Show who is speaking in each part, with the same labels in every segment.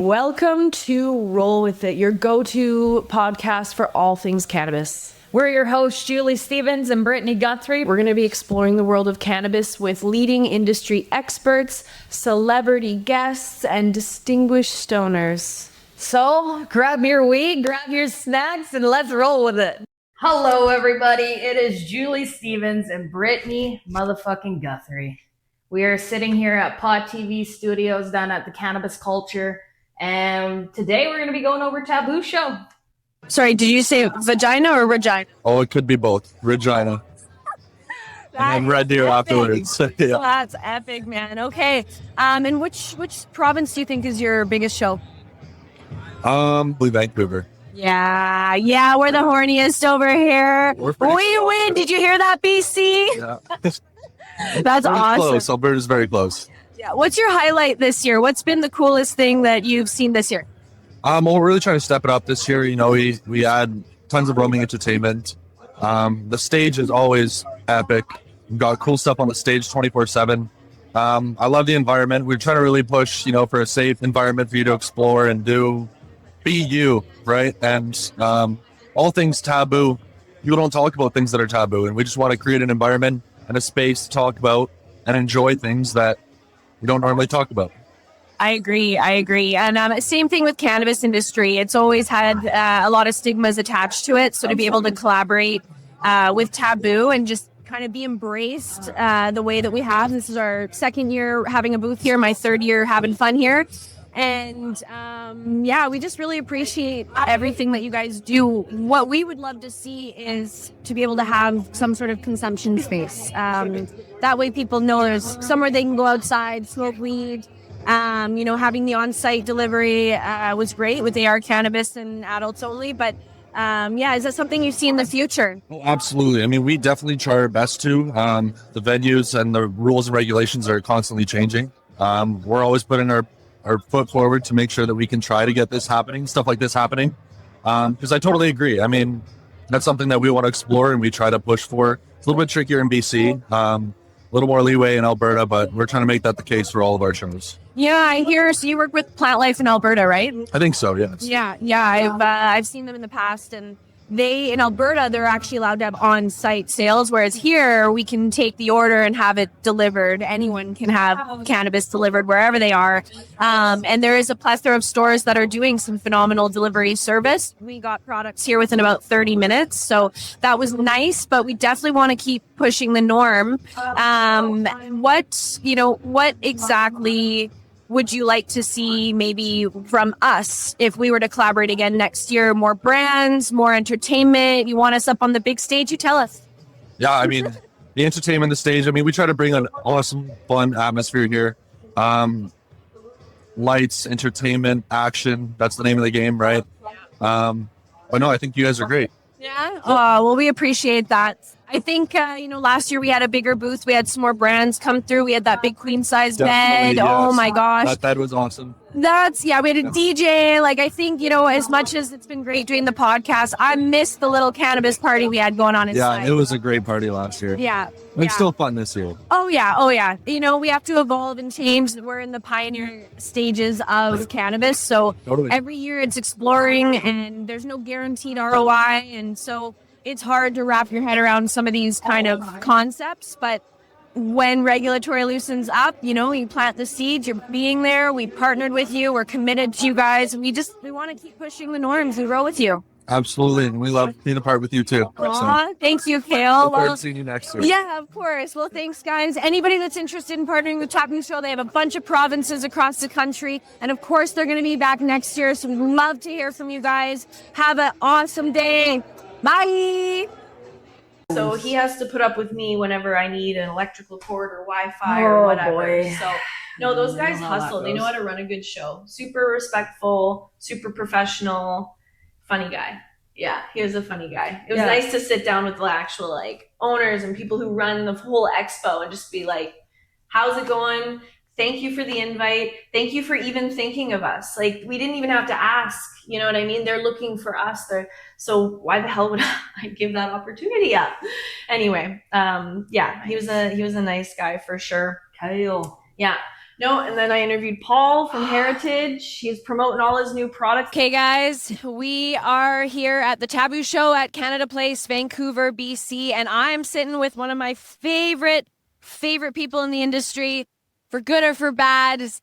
Speaker 1: Welcome to Roll With It, your go-to podcast for all things cannabis.
Speaker 2: We're your hosts, Julie Stevens and Brittany Guthrie.
Speaker 1: We're going to be exploring the world of cannabis with leading industry experts, celebrity guests, and distinguished stoners.
Speaker 2: So grab your weed, grab your snacks, and let's roll with it. Hello, everybody. It is Julie Stevens and Brittany motherfucking Guthrie. We are sitting here at Pod TV Studios down at the Cannabis Culture. And today we're going to be going over Taboo show.
Speaker 1: Sorry, did you say vagina or Regina?
Speaker 3: Oh, it could be both. Regina. And then Red Deer afterwards.
Speaker 1: Yeah. Oh, that's epic, man. Okay. And which province do you think is your biggest show?
Speaker 3: Believe Vancouver.
Speaker 1: Yeah, we're the horniest over here. We win. Did you hear that, BC?
Speaker 3: Yeah.
Speaker 1: That's awesome.
Speaker 3: Close. Alberta's very close.
Speaker 1: Yeah. What's your highlight this year? What's been the coolest thing that you've seen this year?
Speaker 3: Well, we're really trying to step it up this year. You know, we add tons of roaming entertainment. The stage is always epic. We've got cool stuff on the stage 24/7. I love the environment. We're trying to really push, for a safe environment for you to explore and be you, right? And all things taboo. People don't talk about things that are taboo, and we just want to create an environment and a space to talk about and enjoy things that we don't normally talk about.
Speaker 1: I agree. And same thing with cannabis industry. It's always had a lot of stigmas attached to it. So to be able to collaborate with Taboo and just kind of be embraced the way that we have. This is our second year having a booth here, my third year having fun here. And we just really appreciate everything that you guys do. What we would love to see is to be able to have some sort of consumption space. That way people know there's somewhere they can go outside, smoke weed. Having the on-site delivery was great with AR Cannabis and adults only. But is that something you see in the future?
Speaker 3: Oh, absolutely. I mean, we definitely try our best to. The venues and the rules and regulations are constantly changing. We're always putting our foot forward to make sure that we can try to get stuff like this happening. Because I totally agree. I mean, that's something that we want to explore and we try to push for. It's a little bit trickier in BC. A little more leeway in Alberta, but we're trying to make that the case for all of our shows.
Speaker 1: Yeah, I hear. So you work with Plant Life in Alberta, right?
Speaker 3: I think so, yes.
Speaker 1: Yeah. I've seen them in the past, and in Alberta, they're actually allowed to have on-site sales, whereas here we can take the order and have it delivered. Anyone can have cannabis delivered wherever they are. And there is a plethora of stores that are doing some phenomenal delivery service. We got products here within about 30 minutes. So that was nice, but we definitely want to keep pushing the norm. What exactly would you like to see maybe from us if we were to collaborate again next year? More brands, more entertainment? You want us up on the big stage? You tell us.
Speaker 3: Yeah, I mean, the entertainment, the stage, I mean, we try to bring an awesome, fun atmosphere here. Lights, entertainment, action. That's the name of the game, right? But no, I think you guys are great.
Speaker 1: Yeah. Well, we appreciate that. I think, last year we had a bigger booth. We had some more brands come through. We had that big queen size bed.
Speaker 3: Yes.
Speaker 1: Oh my gosh.
Speaker 3: That bed was awesome.
Speaker 1: We had a DJ. I think, as much as it's been great doing the podcast, I missed the little cannabis party we had going on inside.
Speaker 3: Yeah, it was a great party last year.
Speaker 1: Yeah.
Speaker 3: It's still fun this year.
Speaker 1: Oh yeah. We have to evolve and change. We're in the pioneer stages of cannabis. So Every year it's exploring and there's no guaranteed ROI. And so it's hard to wrap your head around some of these kind of concepts, but when regulatory loosens up, you plant the seeds, you're being there, we partnered with you, we're committed to you guys. We want to keep pushing the norms. We roll with you.
Speaker 3: Absolutely. And we love being a part with you too.
Speaker 1: Thank you, Kale.
Speaker 3: Look forward to seeing you next year.
Speaker 1: Yeah, of course. Well, thanks, guys. Anybody that's interested in partnering with Taboo Show, they have a bunch of provinces across the country. And of course, they're going to be back next year. So we'd love to hear from you guys. Have an awesome day. Bye. So he has to put up with me whenever I need an electrical cord or Wi-Fi or whatever. Boy. So no, those guys hustle. They know how to run a good show. Super respectful, super professional, funny guy. Yeah, he was a funny guy. It was nice to sit down with the actual owners and people who run the whole expo and just be like, how's it going? Thank you for the invite. Thank you for even thinking of us. We didn't even have to ask, you know what I mean? They're looking for us. So why the hell would I give that opportunity up? Anyway, he was a nice guy for sure.
Speaker 2: Kyle.
Speaker 1: Yeah.
Speaker 2: No, and then I interviewed Paul from Heritage. He's promoting all his new products.
Speaker 1: Okay, guys, we are here at the Taboo Show at Canada Place, Vancouver, BC, and I'm sitting with one of my favorite people in the industry, for good or for bad. Is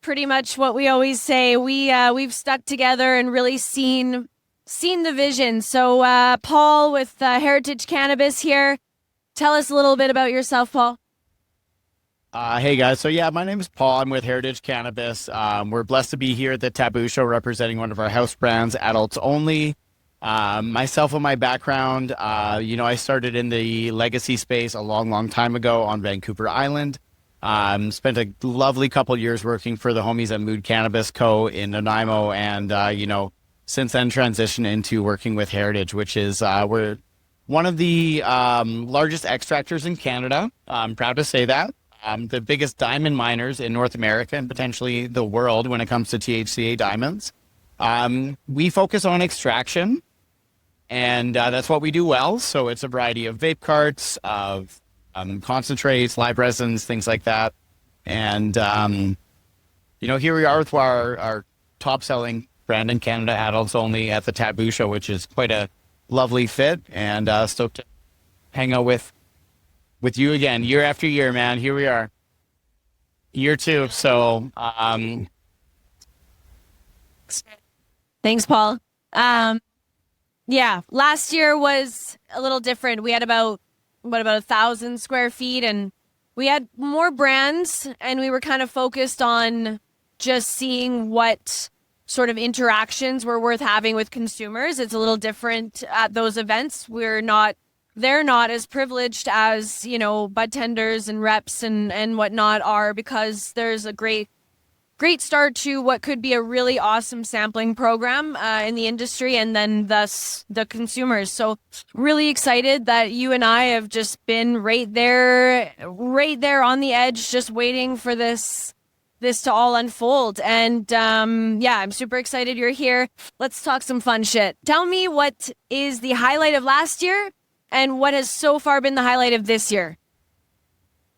Speaker 1: pretty much what we always say. We've stuck together and really seen the vision. So, Paul with Heritage Cannabis here. Tell us a little bit about yourself, Paul.
Speaker 4: Hey guys, so yeah, my name is Paul. I'm with Heritage Cannabis. We're blessed to be here at the Taboo Show representing one of our house brands, Adults Only. Myself and my background, I started in the legacy space a long time ago on Vancouver Island. Spent a lovely couple years working for the homies at Mood Cannabis Co. in Nanaimo, and, since then transitioned into working with Heritage, which is, we're one of the largest extractors in Canada. I'm proud to say that. The biggest diamond miners in North America and potentially the world when it comes to THCA diamonds. We focus on extraction, and that's what we do well. So it's a variety of vape carts, of concentrates, live resins, things like that. And, here we are with our top-selling brand in Canada, Adults Only, at the Taboo Show, which is quite a lovely fit, and stoked to hang out with you again, year after year, man. Here we are, year 2. So,
Speaker 1: Thanks, Paul. Yeah, last year was a little different. We had about 1,000 square feet, and we had more brands, and we were kind of focused on just seeing what sort of interactions were worth having with consumers. It's a little different at those events. They're not as privileged as, bud tenders and reps and whatnot are, because there's a great start to what could be a really awesome sampling program in the industry, and then thus the consumers. So really excited that you and I have just been right there on the edge, just waiting for this to all unfold. And I'm super excited you're here. Let's talk some fun shit. Tell me, what is the highlight of last year and what has so far been the highlight of this year?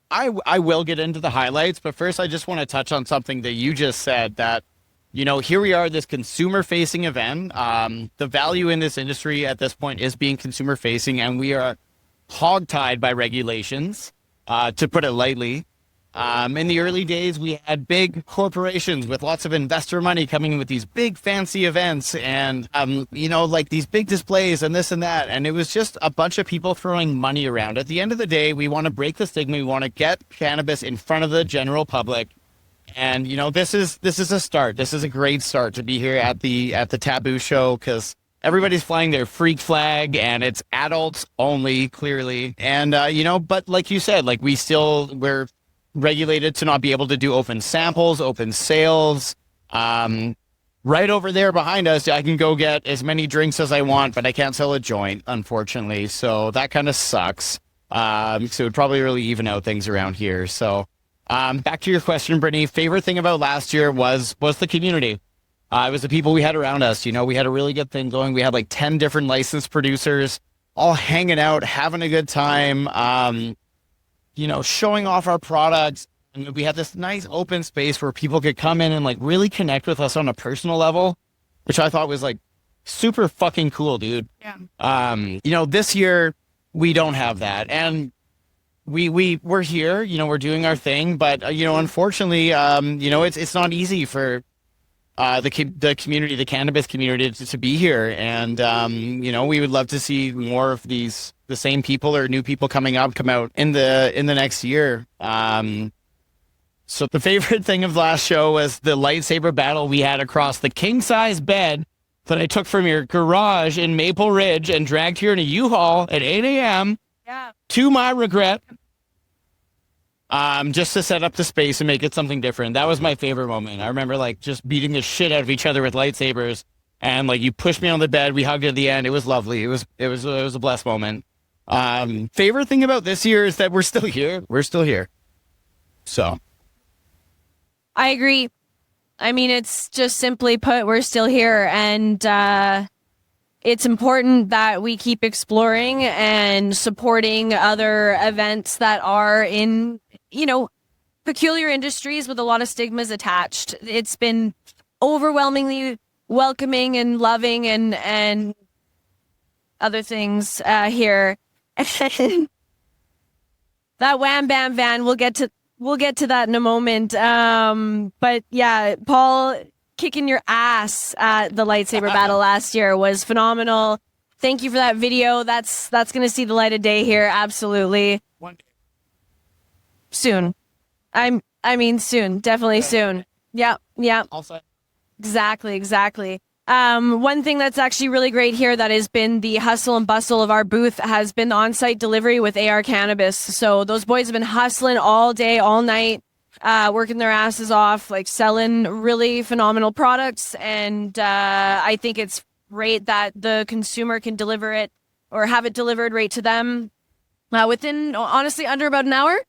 Speaker 4: I will get into the highlights, but first I just want to touch on something that you just said, that, here we are, this consumer-facing event. The value in this industry at this point is being consumer-facing, and we are hog-tied by regulations, to put it lightly. In the early days, we had big corporations with lots of investor money coming in with these big fancy events and, like these big displays and this and that. And it was just a bunch of people throwing money around. At the end of the day, we want to break the stigma. We want to get cannabis in front of the general public. And, this is a start. This is a great start to be here at the Taboo Show, because everybody's flying their freak flag, and it's adults only, clearly. And, but like you said, like we're regulated to not be able to do open samples, open sales. Right over there behind us, I can go get as many drinks as I want, but I can't sell a joint, unfortunately. So that kind of sucks. So it would probably really even out things around here. So back to your question, Brittany. Favorite thing about last year was the community. It was the people we had around us. We had a really good thing going. We had like 10 different licensed producers all hanging out, having a good time. Showing off our products. And we had this nice open space where people could come in and like really connect with us on a personal level, which I thought was like super fucking cool, dude. Yeah. This year we don't have that. And we're here, we're doing our thing, but unfortunately, it's not easy for the community, the cannabis community, to be here. And we would love to see more of the same people or new people come out in the next year. So the favorite thing of last show was the lightsaber battle we had across the king size bed that I took from your garage in Maple Ridge and dragged here in a U-Haul at 8 a.m.
Speaker 1: Yeah.
Speaker 4: To my regret. Just to set up the space and make it something different. That was my favorite moment. I remember like just beating the shit out of each other with lightsabers, and like you pushed me on the bed, we hugged at the end. It was lovely. It was a blessed moment. Favorite thing about this year is that we're still here. We're still here. So
Speaker 1: I agree. I mean, it's just simply put, we're still here, and it's important that we keep exploring and supporting other events that are in, peculiar industries with a lot of stigmas attached. It's been overwhelmingly welcoming and loving and other things here. That wham bam van, we'll get to that in a moment. But yeah, Paul kicking your ass at the lightsaber battle last year was phenomenal. Thank you for that video. That's going to see the light of day here. Absolutely. Soon. I mean soon. Definitely soon. Yeah.
Speaker 4: Also,
Speaker 1: Exactly. One thing that's actually really great here that has been the hustle and bustle of our booth has been the on-site delivery with AR Cannabis. So those boys have been hustling all day, all night, working their asses off, like selling really phenomenal products. And I think it's great that the consumer can deliver it or have it delivered right to them within, honestly, under about an hour,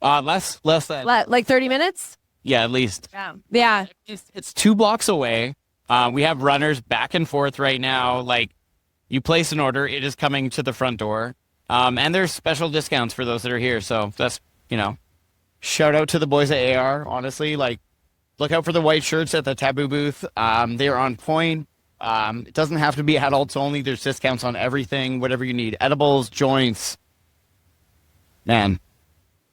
Speaker 4: less than
Speaker 1: like 30 minutes.
Speaker 4: yeah, at least.
Speaker 1: Yeah.
Speaker 4: It's 2 blocks away. We have runners back and forth right now. Like, you place an order, it is coming to the front door. And there's special discounts for those that are here. So that's, shout out to the boys at AR. Honestly, like, look out for the white shirts at the Taboo booth. They're on point. It doesn't have to be adults only. There's discounts on everything, whatever you need. Edibles, joints. Man.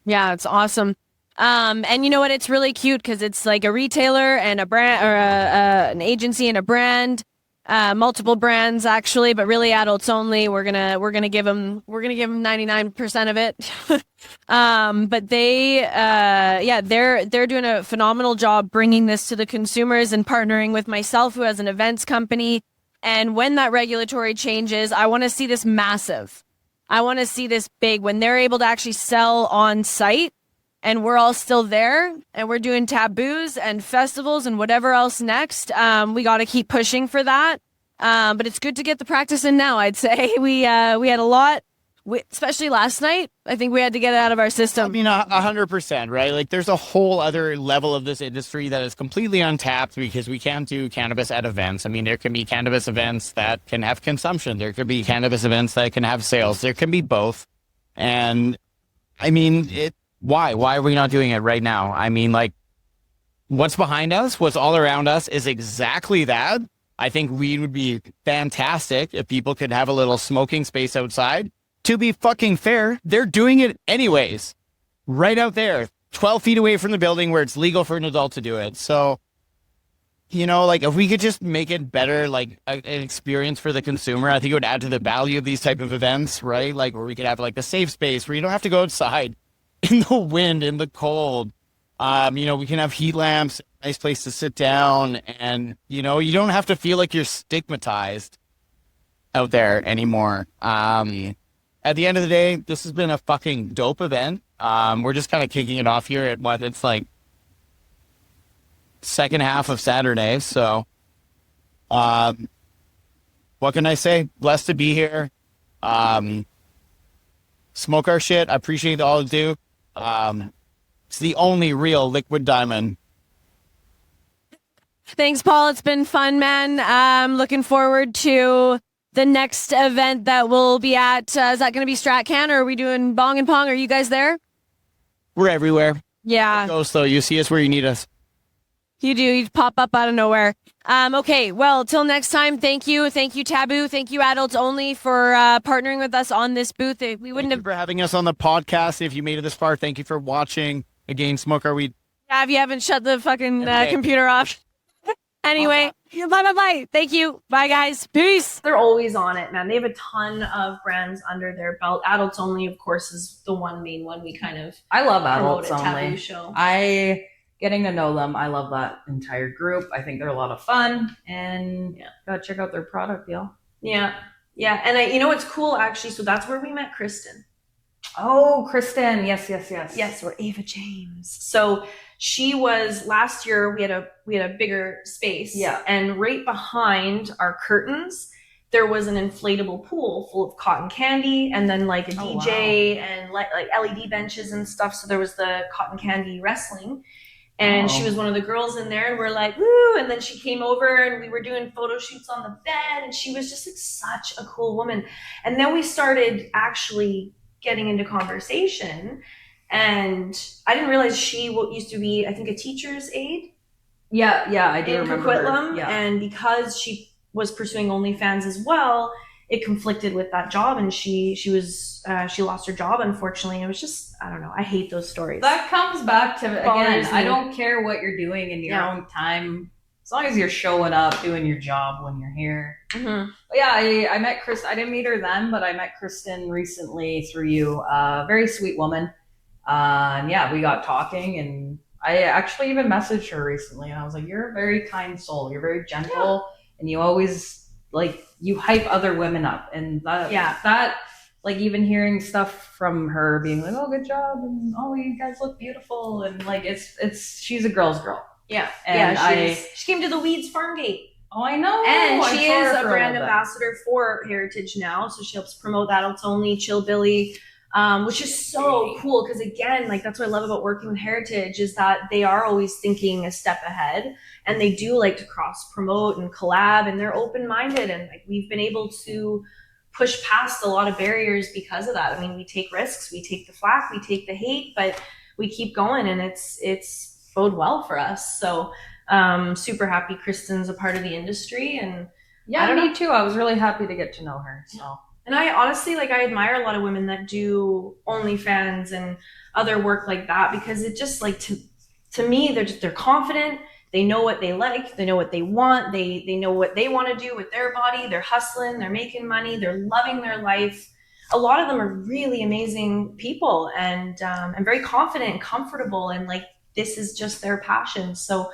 Speaker 1: Yeah, it's awesome. And you know what? It's really cute because it's like a retailer and a brand or an agency and a brand, multiple brands actually, but really adults only. We're gonna give them 99% of it. But they're doing a phenomenal job bringing this to the consumers and partnering with myself, who has an events company. And when that regulatory changes, I want to see this massive. I want to see this big when they're able to actually sell on site. And we're all still there, and we're doing taboos and festivals and whatever else next. We got to keep pushing for that. But it's good to get the practice in now, I'd say. We had a lot, especially last night. I think we had to get it out of our system.
Speaker 4: I mean, 100%, right? Like, there's a whole other level of this industry that is completely untapped because we can't do cannabis at events. I mean, there can be cannabis events that can have consumption. There could be cannabis events that can have sales. There can be both. And, I mean, Why are we not doing it right now? I mean, like, what's behind us, what's all around us is exactly that. I think weed would be fantastic if people could have a little smoking space outside. To be fucking fair, they're doing it anyways. Right out there, 12 feet away from the building where it's legal for an adult to do it. So, like, if we could just make it better, like an experience for the consumer, I think it would add to the value of these type of events, right? Like, where we could have like a safe space where you don't have to go outside in the wind, in the cold. We can have heat lamps, nice place to sit down, and, you don't have to feel like you're stigmatized out there anymore. At the end of the day, this has been a fucking dope event. We're just kind of kicking it off here at it's like second half of Saturday. So, what can I say? Blessed to be here. Smoke our shit. I appreciate all you do. It's the only real liquid diamond.
Speaker 1: Thanks, Paul. It's been fun, man. I'm looking forward to the next event that we'll be at. Is that going to be StratCan, or are we doing Bong and Pong? Are you guys there?
Speaker 4: We're everywhere.
Speaker 1: Yeah.
Speaker 4: Ghost, though. You see us where you need us.
Speaker 1: You do. You pop up out of nowhere. Okay. Well, till next time. Thank you. Thank you, Taboo. Thank you, Adults Only, for partnering with us on this booth. We wouldn't have
Speaker 4: for having us on the podcast. If you made it this far, thank you for watching. Again, smoke our weed.
Speaker 1: Yeah, if you haven't shut the fucking computer off. Anyway, bye. Thank you. Bye, guys. Peace.
Speaker 5: They're always on it, man. They have a ton of brands under their belt. Adults Only, of course, is the one main one we kind of
Speaker 2: I love
Speaker 5: promote
Speaker 2: Adults
Speaker 5: at Taboo
Speaker 2: Only.
Speaker 5: Show.
Speaker 2: Getting to know them, I love that entire group. I think they're a lot of fun, and gotta check out their product, y'all.
Speaker 5: Yeah. And you know what's cool, actually? So that's where we met Kristen.
Speaker 2: Oh, Kristen. Yes.
Speaker 5: Yes, or Ava James. So she was last year. We had a bigger space.
Speaker 2: Yeah.
Speaker 5: And right behind our curtains, there was an inflatable pool full of cotton candy, and then like a DJ and like LED benches and stuff. So there was the cotton candy wrestling. And she was one of the girls in there, and we're like, woo! And then she came over, and we were doing photo shoots on the bed, and she was just like such a cool woman. And then we started actually getting into conversation, And I didn't realize she used to be, I think, a teacher's aide.
Speaker 2: Yeah, I do
Speaker 5: in
Speaker 2: remember her.
Speaker 5: Coquitlam,
Speaker 2: Yeah.
Speaker 5: and because she was pursuing OnlyFans as well, it conflicted with that job, and she lost her job, unfortunately. And it was just, I don't know. I hate those stories.
Speaker 2: That comes back to, again,
Speaker 5: Bothers
Speaker 2: I
Speaker 5: me.
Speaker 2: don't care what you're doing in your
Speaker 5: Yeah.
Speaker 2: own time, as long as you're showing up, doing your job when you're here.
Speaker 5: Mm-hmm.
Speaker 2: But yeah, I met Chris. I didn't meet her then, but I met Kristen recently through you. Very sweet woman. And yeah, we got talking, and I actually even messaged her recently, and I was like, "You're a very kind soul. You're very gentle, and you always you hype other women up." And that like even hearing stuff from her being like, "Oh, good job," and "Oh, you guys look beautiful," and like she's a girl's girl.
Speaker 5: Yeah,
Speaker 2: and
Speaker 5: she came to the Weeds Farm Gate.
Speaker 2: Oh, I know.
Speaker 5: And
Speaker 2: I
Speaker 5: she
Speaker 2: saw
Speaker 5: is
Speaker 2: her
Speaker 5: a
Speaker 2: for
Speaker 5: brand
Speaker 2: little bit.
Speaker 5: ambassador for Heritage now, so she helps promote that. It's only Chill Billy, which is so cool because, again, like that's what I love about working with Heritage is that they are always thinking a step ahead, and they do like to cross promote and collab, and they're open minded, and like we've been able to push past a lot of barriers because of that. I mean, we take risks, we take the flack, we take the hate, but we keep going, and it's bode well for us. So. Super happy Kristen's a part of the industry, and
Speaker 2: yeah, me too. I was really happy to get to know her. So,
Speaker 5: and I honestly I admire a lot of women that do OnlyFans and other work like that because it just like to me they're confident. They know what they like. They know what they want. They know what they want to do with their body. They're hustling. They're making money. They're loving their life. A lot of them are really amazing people and very confident and comfortable, and like this is just their passion. So.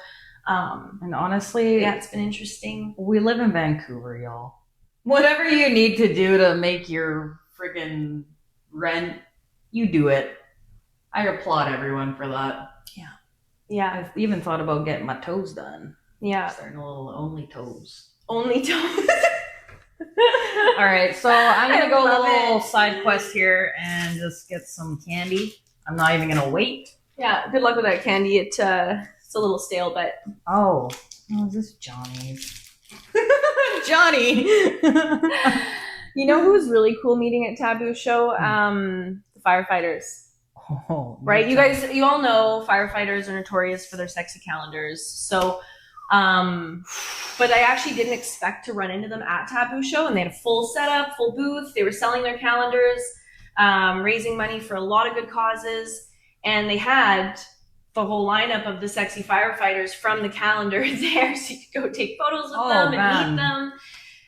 Speaker 2: And honestly,
Speaker 5: yeah, it's been interesting.
Speaker 2: We live in Vancouver, y'all. Whatever you need to do to make your friggin' rent, you do it. I applaud everyone for that.
Speaker 5: Yeah.
Speaker 2: I've even thought about getting my toes done.
Speaker 5: Yeah.
Speaker 2: Starting a little only toes.
Speaker 5: Only toes.
Speaker 2: All right, so I'm gonna go a little side quest here and just get some candy. I'm not even gonna wait.
Speaker 5: Yeah. Good luck with that candy. It's a little stale, but
Speaker 2: oh, is this Johnny's? Johnny.
Speaker 5: You know who was really cool meeting at Taboo show? The firefighters.
Speaker 2: Oh,
Speaker 5: right? You all know firefighters are notorious for their sexy calendars. So, but I actually didn't expect to run into them at Taboo show, and they had a full setup, full booth. They were selling their calendars, raising money for a lot of good causes, and they had the whole lineup of the sexy firefighters from the calendar there, so you could go take photos with them and meet them.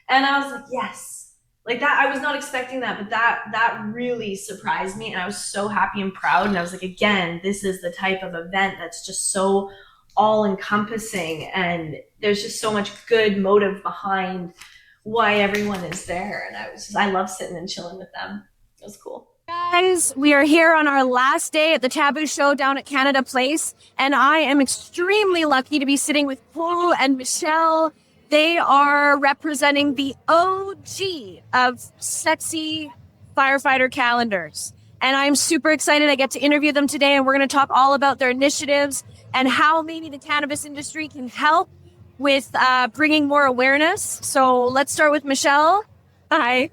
Speaker 5: And I was like, yes, like that. I was not expecting that, but that really surprised me, and I was so happy and proud. And I was like, again, this is the type of event that's just so all-encompassing, and there's just so much good motive behind why everyone is there. And I love sitting and chilling with them. It was cool.
Speaker 1: Guys, we are here on our last day at the Taboo show down at Canada Place, and I am extremely lucky to be sitting with Paul and Michelle. They are representing the OG of sexy firefighter calendars, and I'm super excited I get to interview them today, and we're going to talk all about their initiatives and how maybe the cannabis industry can help with bringing more awareness. So let's start with Michelle. Hi.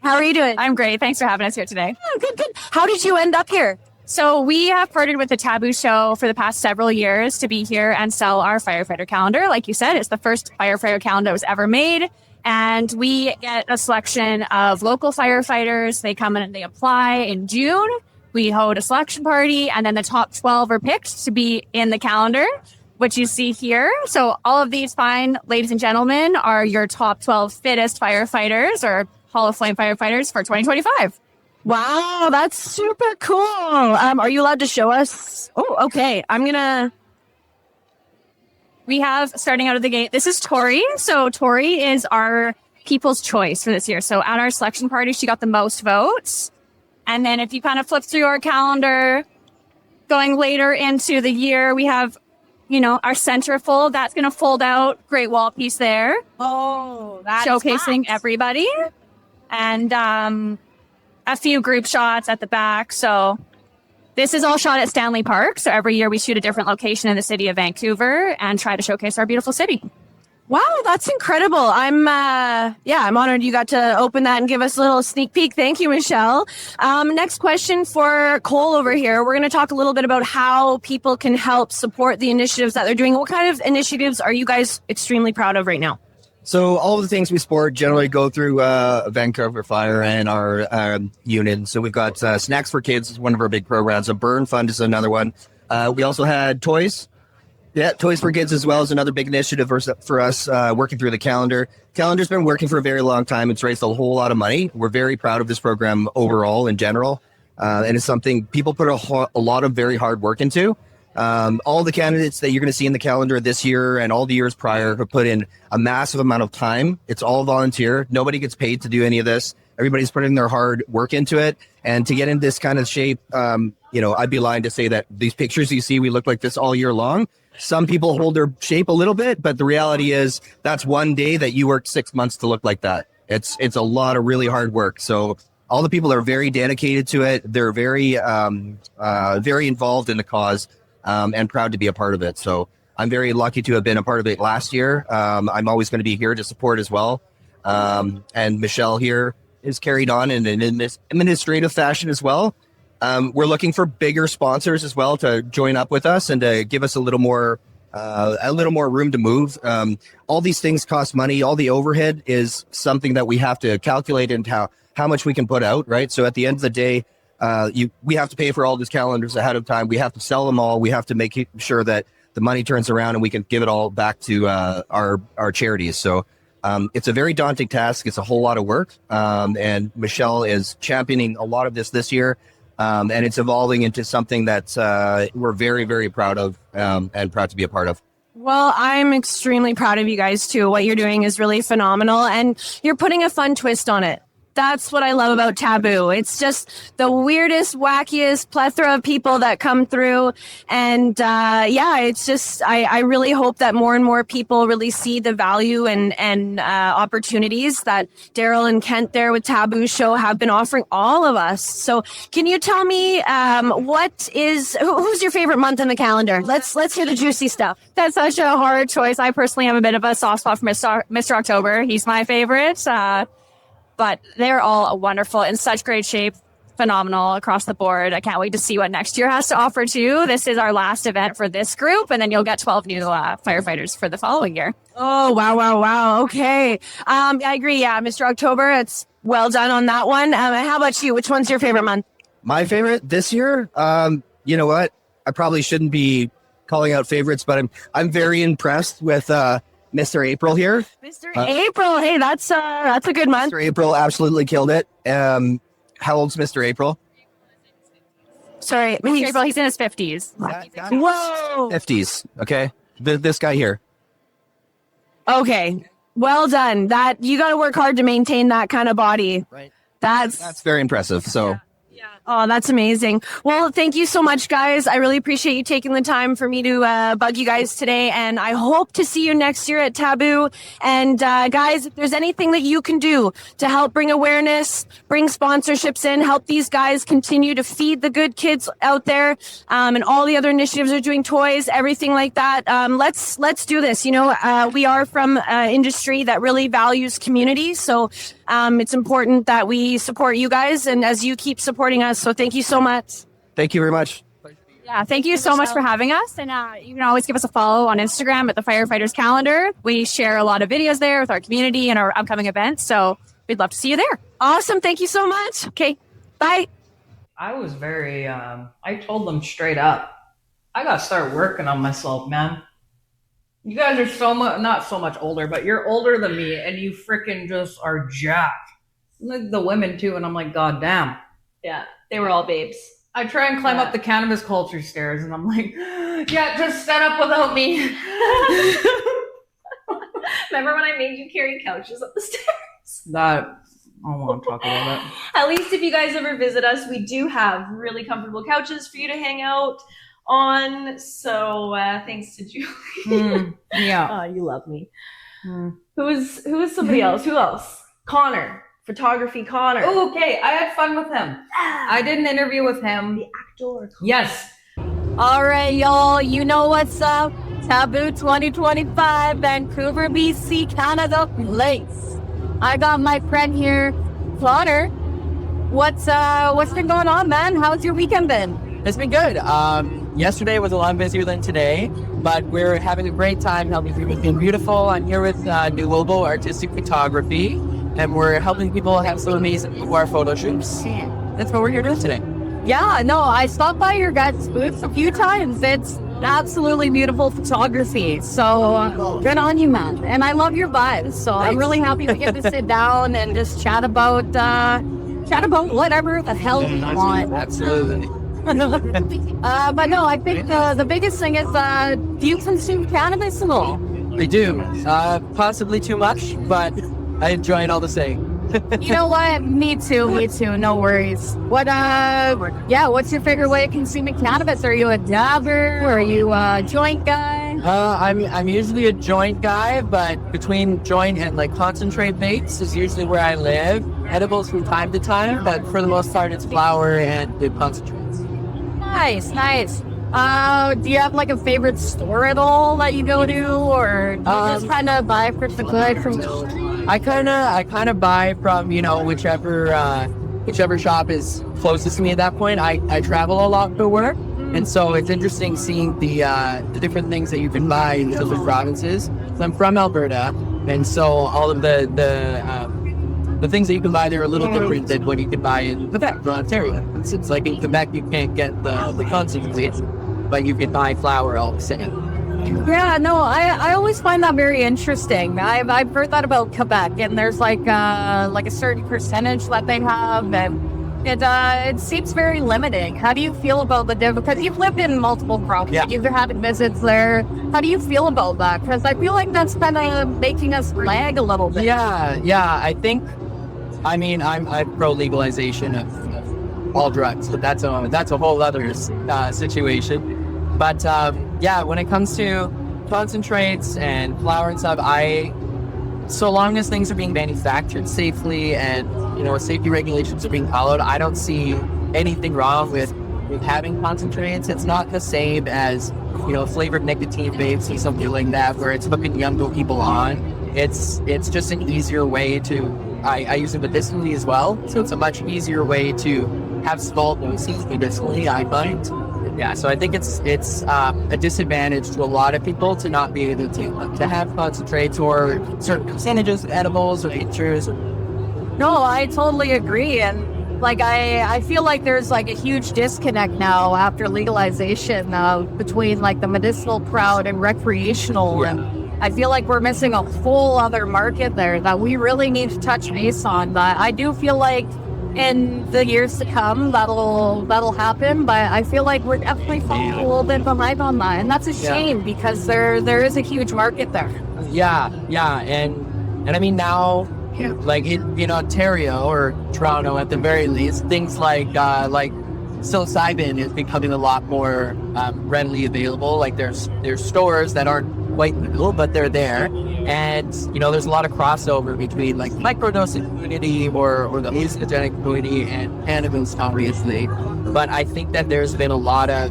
Speaker 1: How are you doing?
Speaker 6: I'm great. Thanks for having us here today.
Speaker 1: Oh, good. How did you end up here?
Speaker 6: So we have partnered with the Taboo show for the past several years to be here and sell our firefighter calendar. Like you said, it's the first firefighter calendar that was ever made. And we get a selection of local firefighters. They come in and they apply in June. We hold a selection party, and then the top 12 are picked to be in the calendar, which you see here. So all of these fine ladies and gentlemen are your top 12 fittest firefighters or Hall of Flame firefighters for 2025.
Speaker 1: Wow, that's super cool. Are you allowed to show us? Oh, okay.
Speaker 6: We have, starting out of the gate, this is Tori. So Tori is our people's choice for this year. So at our selection party, she got the most votes. And then if you kind of flip through our calendar, going later into the year, we have our centerfold, that's going to fold out. Great wall piece there.
Speaker 1: Oh, that's
Speaker 6: showcasing everybody. And a few group shots at the back. So this is all shot at Stanley Park. So every year we shoot a different location in the city of Vancouver and try to showcase our beautiful city.
Speaker 1: Wow, that's incredible. I'm honored you got to open that and give us a little sneak peek. Thank you, Michelle. Next question for Cole over here. We're going to talk a little bit about how people can help support the initiatives that they're doing. What kind of initiatives are you guys extremely proud of right now?
Speaker 7: So all of the things we support generally go through Vancouver Fire and our union. So we've got Snacks for Kids is one of our big programs. A Burn Fund is another one. We also had Toys. Yeah, Toys for Kids as well is another big initiative for us working through the calendar. Calendar's been working for a very long time. It's raised a whole lot of money. We're very proud of this program overall in general. And it's something people put a lot of very hard work into. All the candidates that you're going to see in the calendar this year and all the years prior have put in a massive amount of time. It's all volunteer. Nobody gets paid to do any of this. Everybody's putting their hard work into it. And to get in this kind of shape, I'd be lying to say that these pictures you see, we look like this all year long. Some people hold their shape a little bit, but the reality is that's one day that you worked 6 months to look like that. It's a lot of really hard work. So all the people are very dedicated to it. They're very, very involved in the cause. And proud to be a part of it. So I'm very lucky to have been a part of it last year. I'm always going to be here to support as well. And Michelle here is carried on in an administrative fashion as well. We're looking for bigger sponsors as well to join up with us and to give us a little more room to move. All these things cost money. All the overhead is something that we have to calculate into how much we can put out, right? So at the end of the day, we have to pay for all these calendars ahead of time. We have to sell them all. We have to make sure that the money turns around and we can give it all back to our charities. So it's a very daunting task. It's a whole lot of work. And Michelle is championing a lot of this year. And it's evolving into something that we're very, very proud of and proud to be a part of.
Speaker 1: Well, I'm extremely proud of you guys, too. What you're doing is really phenomenal. And you're putting a fun twist on it. That's what I love about Taboo. It's just the weirdest, wackiest plethora of people that come through. And it's just, I really hope that more and more people really see the value and opportunities that Daryl and Kent there with Taboo Show have been offering all of us. So can you tell me who's your favorite month in the calendar? Let's hear the juicy stuff.
Speaker 6: That's such a hard choice. I personally have a bit of a soft spot for Mr. October. He's my favorite. But they're all wonderful, in such great shape, phenomenal across the board. I can't wait to see what next year has to offer too. This is our last event for this group, and then you'll get 12 new firefighters for the following year.
Speaker 1: Oh, wow. Okay. I agree. Yeah, Mr. October, it's well done on that one. How about you? Which one's your favorite month?
Speaker 7: My favorite this year? You know what? I probably shouldn't be calling out favorites, but I'm very impressed with Mr. April here.
Speaker 1: Mr. April. Hey, that's a good month.
Speaker 7: Mr. April absolutely killed it. How old's Mr. April?
Speaker 1: Sorry,
Speaker 6: Mr. April, he's in his 50s.
Speaker 1: Whoa.
Speaker 7: 50s. Okay. This guy here.
Speaker 1: Okay. Well done. That you got to work hard to maintain that kind of body.
Speaker 7: Right.
Speaker 1: That's
Speaker 7: very impressive. So.
Speaker 1: Oh, that's amazing. Well, thank you so much, guys. I really appreciate you taking the time for me to bug you guys today. And I hope to see you next year at Taboo. And guys, if there's anything that you can do to help bring awareness, bring sponsorships in, help these guys continue to feed the good kids out there, and all the other initiatives are doing toys, everything like that. Let's do this. We are from an industry that really values community. So it's important that we support you guys and as you keep supporting us. So thank you so much.
Speaker 7: Thank you very much.
Speaker 6: Yeah, thank you so much for having us. And you can always give us a follow on Instagram at the Firefighters Calendar. We share a lot of videos there with our community and our upcoming events. So we'd love to see you there.
Speaker 1: Awesome. Thank you so much. Okay. Bye.
Speaker 2: I was very, I told them straight up, I got to start working on myself, man. You guys are not so much older, but you're older than me and you freaking just are jacked. Like the women too. And I'm like, God damn.
Speaker 5: Yeah, they were all babes.
Speaker 2: I try and climb up the cannabis culture stairs and I'm like, yeah, just set up without me.
Speaker 5: Remember when I made you carry couches up the stairs?
Speaker 2: That, I don't want to talk about it.
Speaker 5: At least if you guys ever visit us, we do have really comfortable couches for you to hang out on. So thanks to Julie.
Speaker 2: Yeah.
Speaker 5: You love me. Who is somebody else? Who else? Connor. Photography Connor.
Speaker 2: Oh, okay. I had fun with him. I did an interview with him.
Speaker 5: The actor.
Speaker 2: Yes.
Speaker 1: All right, y'all. You know what's up.
Speaker 6: Taboo 2025, Vancouver, BC, Canada, place. I got my friend here, Connor. What's been going on, man? How's your weekend been?
Speaker 8: It's been good. Yesterday was a lot busier than today, but we're having a great time helping people be beautiful. I'm here with New Lobo Artistic Photography, and we're helping people have some amazing boudoir photo shoots. That's what we're here doing today.
Speaker 6: Yeah, no, I stopped by your guys' booth a few times. It's absolutely beautiful photography. So good on you, man. And I love your vibes. So I'm really happy we get to sit down and just chat about whatever the hell you want.
Speaker 8: Absolutely.
Speaker 6: But no, I think the biggest thing is, do you consume cannabis at all?
Speaker 8: We do. Possibly too much, but I enjoy it all the same.
Speaker 6: You know what? Me too. No worries. What's your favorite way of consuming cannabis? Are you a dabber? Are you a joint guy?
Speaker 8: I'm usually a joint guy, but between joint and like concentrate vapes is usually where I live. Edibles from time to time, but for the most part, it's flower and the concentrates.
Speaker 6: Nice. Do you have like a favorite store at all that you go to, or do you just kind of buy for the good from?
Speaker 8: I kind of buy from whichever shop is closest to me at that point. I travel a lot for work, and so it's interesting seeing the different things that you can buy in different provinces. I'm from Alberta, and so all of the things that you can buy there are a little different than what you can buy in Quebec or Ontario. It's like in Quebec you can't get the concentrate, but you can buy flour all the same.
Speaker 6: Yeah, no, I always find that very interesting. I've heard that about Quebec, and there's like a certain percentage that they have, and it seems very limiting. How do you feel about because you've lived in multiple provinces, you've had visits there. How do you feel about that? Because I feel like that's kind of making us lag a little bit.
Speaker 8: Yeah. I'm pro legalization of all drugs, but that's a whole other situation. But when it comes to concentrates and flour and stuff, so long as things are being manufactured safely and safety regulations are being followed, I don't see anything wrong with having concentrates. It's not the same as flavored nicotine vapes and something like that, where it's hooking younger people on. It's just an easier way to. I use it medicinally as well, so it's a much easier way to have small doses medicinally, I find. Yeah, so I think it's a disadvantage to a lot of people to not be able to have concentrates or certain percentages of edibles or tinctures.
Speaker 6: No, I totally agree. And like I feel like there's like a huge disconnect now after legalization between like the medicinal crowd and recreational.
Speaker 8: Yeah.
Speaker 6: And I feel like we're missing a whole other market there that we really need to touch base on. But I do feel like in the years to come that'll happen, but I feel like we're definitely falling a little bit behind on that, and that's a shame because there is a huge market there.
Speaker 8: Yeah, and I mean now, like in Ontario or Toronto at the very least, things like psilocybin is becoming a lot more readily available. Like there's stores that aren't quite legal, but they're there. And, there's a lot of crossover between like microdosing community or the hallucinogenic community and cannabis, obviously. But I think that there's been a lot of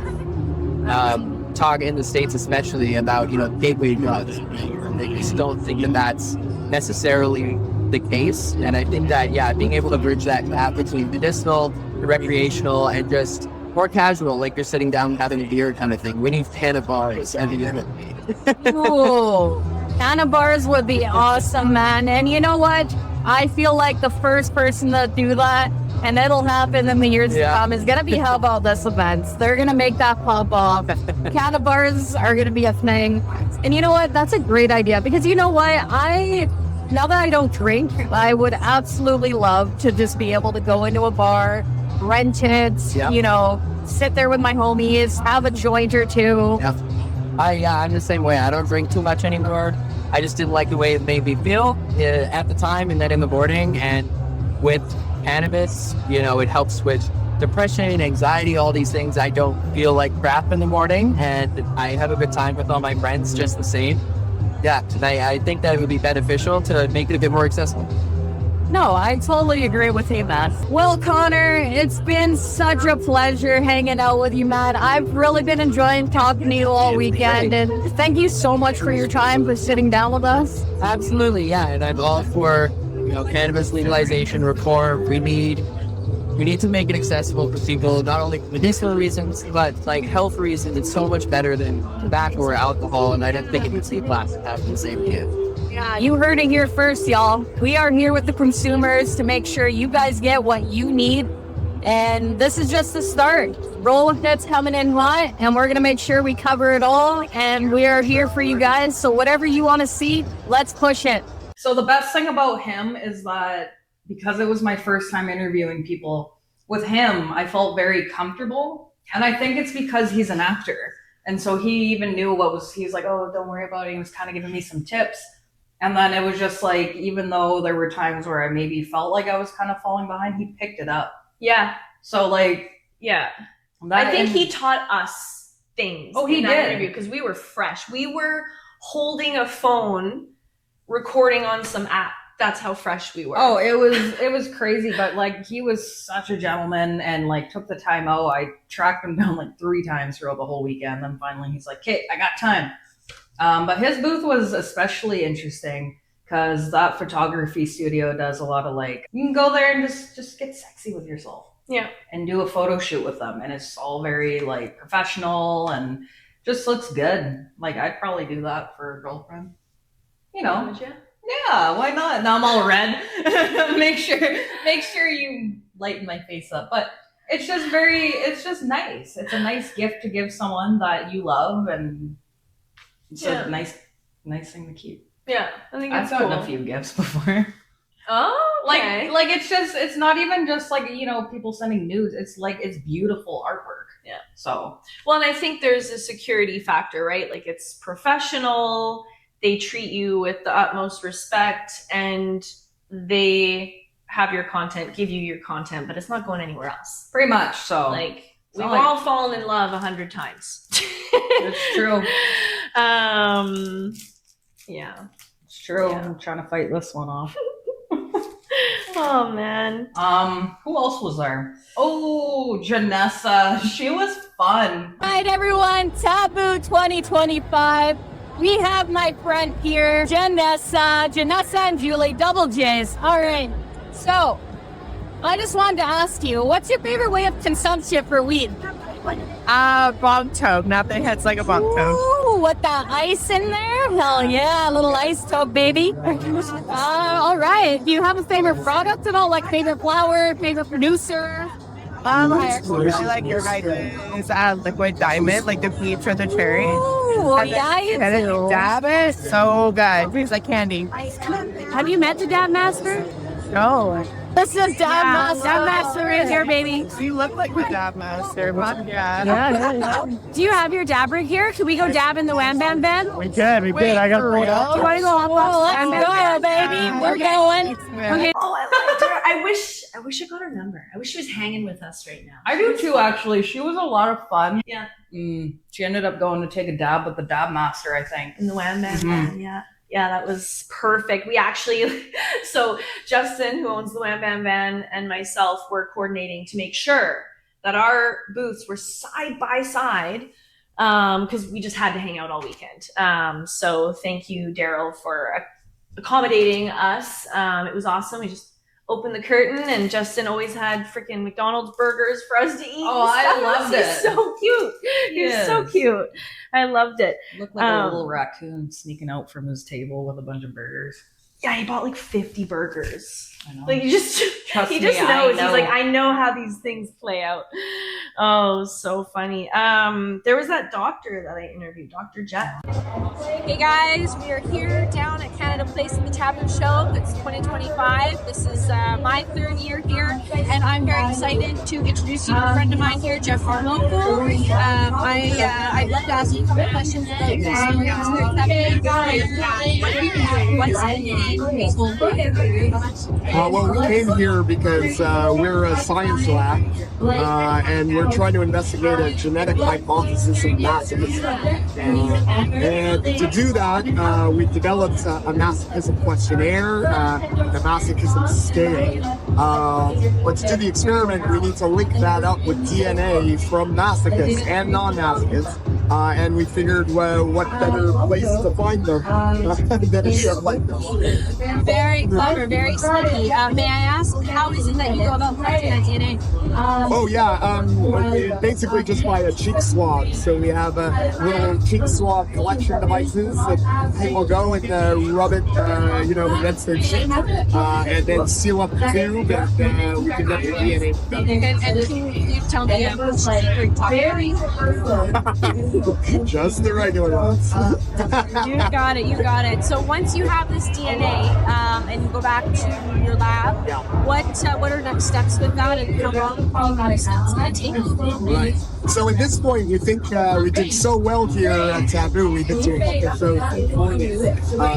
Speaker 8: talk in the States, especially about, gateway drugs. I just don't think that that's necessarily the case. And I think that, being able to bridge that gap between medicinal, recreational, and just more casual, like you're sitting down having a beer kind of thing. We need canna bars and
Speaker 6: Ooh, canna bars would be awesome, man. And you know what? I feel like the first person to do that, and it'll happen in the years to come, is gonna be How About This events. They're gonna make that pop off. Canna bars are gonna be a thing. And you know what? That's a great idea, because you know what? Now that I don't drink, I would absolutely love to just be able to go into a bar, rent it, sit there with my homies, have a joint or two.
Speaker 8: Yeah. I'm the same way. I don't drink too much anymore. I just didn't like the way it made me feel at the time and then in the morning. And with cannabis, it helps with depression, anxiety, all these things. I don't feel like crap in the morning, and I have a good time with all my friends just the same. Yeah, I think that it would be beneficial to make it a bit more accessible.
Speaker 6: No, I totally agree with you, man. Well, Connor, it's been such a pleasure hanging out with you, man. I've really been enjoying talking to you all weekend, and thank you so much for your time for sitting down with us.
Speaker 8: Absolutely, yeah. And I'm all for, cannabis legalization reform. We need to make it accessible for people, not only for medicinal reasons, but like health reasons. It's so much better than tobacco or alcohol, and I don't think it needs to be plastic having the same kid.
Speaker 6: Yeah, you heard it here first, y'all. We are here with the consumers to make sure you guys get what you need. And this is just the start. Roll with that's coming in hot, and we're going to make sure we cover it all. And we are here for you guys. So whatever you want to see, let's push it.
Speaker 2: So the best thing about him is that because it was my first time interviewing people, with him, I felt very comfortable. And I think it's because he's an actor. And so he even knew he's like, oh, don't worry about it. He was kind of giving me some tips. And then it was just like, even though there were times where I maybe felt like I was kind of falling behind, he picked it up.
Speaker 5: Yeah.
Speaker 2: So like,
Speaker 5: yeah. I think he taught us things.
Speaker 2: Oh, he
Speaker 5: in that
Speaker 2: did.
Speaker 5: interview because we were fresh. We were holding a phone, recording on some app. That's how fresh we were.
Speaker 2: Oh, it was crazy, but like he was such a gentleman and like took the time out. I tracked him down like 3 times throughout the whole weekend. Then finally he's like, "Okay, I got time." But his booth was especially interesting because that photography studio does a lot of like, you can go there and just get sexy with yourself.
Speaker 5: Yeah.
Speaker 2: And do a photo shoot with them. And it's all very like professional and just looks good. Like I'd probably do that for a girlfriend. You know.
Speaker 5: Would you?
Speaker 2: Yeah, why not? Now I'm all red. make sure you lighten my face up. But it's just nice. It's a nice gift to give someone that you love, and it's a nice thing to keep.
Speaker 5: Yeah, I think
Speaker 2: I've
Speaker 5: it's
Speaker 2: gotten
Speaker 5: cool.
Speaker 2: a few gifts before.
Speaker 5: Oh, okay.
Speaker 2: Like it's not even just like, people sending nudes. It's like, it's beautiful artwork.
Speaker 5: Yeah.
Speaker 2: So,
Speaker 5: well, and I think there's a security factor, right? Like it's professional. They treat you with the utmost respect, and they have your content, give you your content, but it's not going anywhere else.
Speaker 2: pretty much. So
Speaker 5: Like we've all fallen in love 100 times.
Speaker 2: it's true.
Speaker 5: Yeah.
Speaker 2: It's true.
Speaker 5: Yeah.
Speaker 2: I'm trying to fight this one off.
Speaker 5: Oh man.
Speaker 2: Who else was there? Oh, Janessa. She was fun.
Speaker 6: All right, everyone, Taboo 2025. We have my friend here, Janessa and Julie, double J's. All right, so I just wanted to ask you, what's your favorite way of consumption for weed?
Speaker 9: Bomb toke. Nothing hits like a bomb toke.
Speaker 6: Ooh, with that ice in there? Hell yeah, a little ice toke, baby. All right, do you have a favorite product at all? Like favorite flower, favorite producer?
Speaker 9: I like your guys' liquid diamond, like the peach or the cherry.
Speaker 6: Ooh, yeah, you do.
Speaker 9: Dab it, so good. It's like candy.
Speaker 6: Have you met the Dab Master?
Speaker 9: No.
Speaker 6: This is Dab Master. Dab Master is here, baby.
Speaker 9: You look like the dab master, but yeah.
Speaker 6: Do you have your dab rig here? Can we go dab in the Wham Bam Band?
Speaker 9: We did. I got
Speaker 6: Do you want to go up? Let's go, baby. We're going. Okay.
Speaker 5: Oh, I liked her. I wish I got her number. I wish she was hanging with us right now.
Speaker 2: I do too, actually. She was a lot of fun.
Speaker 5: Yeah.
Speaker 2: She ended up going to take a dab with the Dab Master, I think.
Speaker 5: In the Wham Bam Band, yeah. Yeah, that was perfect. We actually, so Justin, who owns the Wham Bam Band, and myself were coordinating to make sure that our booths were side by side, because we just had to hang out all weekend. So thank you, Daryl, for accommodating us. It was awesome. We just opened the curtain, and Justin always had freaking McDonald's burgers for us to eat.
Speaker 2: Oh, I loved it.
Speaker 5: He's so cute. He was so cute. I loved it.
Speaker 2: Looked like a little raccoon sneaking out from his table with a bunch of burgers.
Speaker 5: Yeah, he bought like 50 burgers.
Speaker 2: I know.
Speaker 5: Like he just knows. He's like, I know how these things play out. Oh, so funny. There was that doctor that I interviewed, Dr. Jet.
Speaker 1: Hey guys, we are here down at Canada Place at the Taboo Show. It's 2025. This is my 3rd year here, and I'm very excited to introduce you to a friend of mine here, Jeff Arloco. I'd love to ask you a couple questions about your experience here at Taboo. What's
Speaker 10: Well, we came here because we're a science lab, and we're trying to investigate a genetic hypothesis of masochism. And to do that, we've developed a masochism questionnaire, the masochism scale. But to do the experiment, we need to link that up with DNA from masochists and non-masochists. And we figured, well, what better place to find them than a show like this.
Speaker 1: Very clever, very sneaky. May I ask, how is it that you go about collecting that DNA?
Speaker 10: Basically just by a cheek swab. So we have little cheek swab collection devices that people go and rub it, against their cheek, and then seal up the tube, and we can get the DNA.
Speaker 1: And can you tell me what's the secret topic?
Speaker 10: Just the regular ones.
Speaker 1: You got it. So once you have this DNA and you go back to your lab, what are next steps with that, and how long is it going to take?
Speaker 10: Right. So at this point, we think we did so well here at Taboo, we did 2 episodes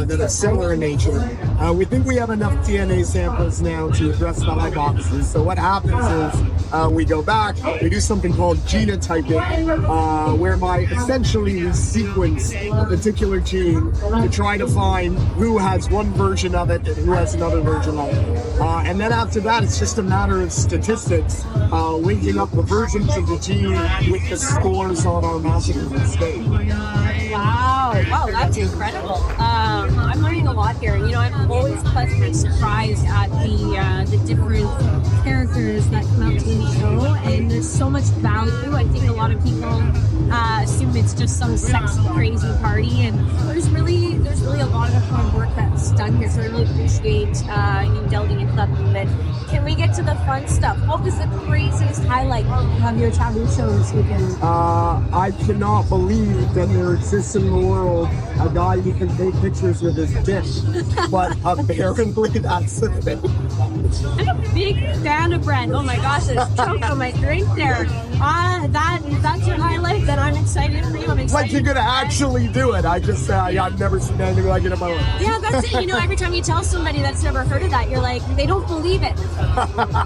Speaker 10: that are similar in nature. We think we have enough DNA samples now to address the hypothesis. So what happens is we go back, we do something called genotyping, whereby essentially we sequence a particular gene to try to find who has one version of it and who has another version of it. And then after that, it's just a matter of statistics, linking up the versions of the gene with the scores on our masochism scale.
Speaker 1: Wow, that's incredible. I'm learning a lot here. I'm always pleasantly surprised at the different characters that come out to the show, and there's so much value. I think a lot of people assume it's just some sexy, crazy party, and there's really a lot of hard work that's done here. So I really appreciate you delving into that a little bit. Can we get to the fun stuff? What was the craziest highlight of your Taboo show this weekend?
Speaker 10: I cannot believe that there exists in the world a guy who can take pictures with his dick, but apparently that's the thing.
Speaker 1: I'm a big fan of Brent. Oh my gosh, there's choke on my drink there. That's your highlight. Then I'm excited for you. I'm excited.
Speaker 10: Like you're gonna actually do it. I've never seen anything like it in my life.
Speaker 1: Yeah, that's it. Every time you tell somebody that's never heard of that, you're like, they don't believe it.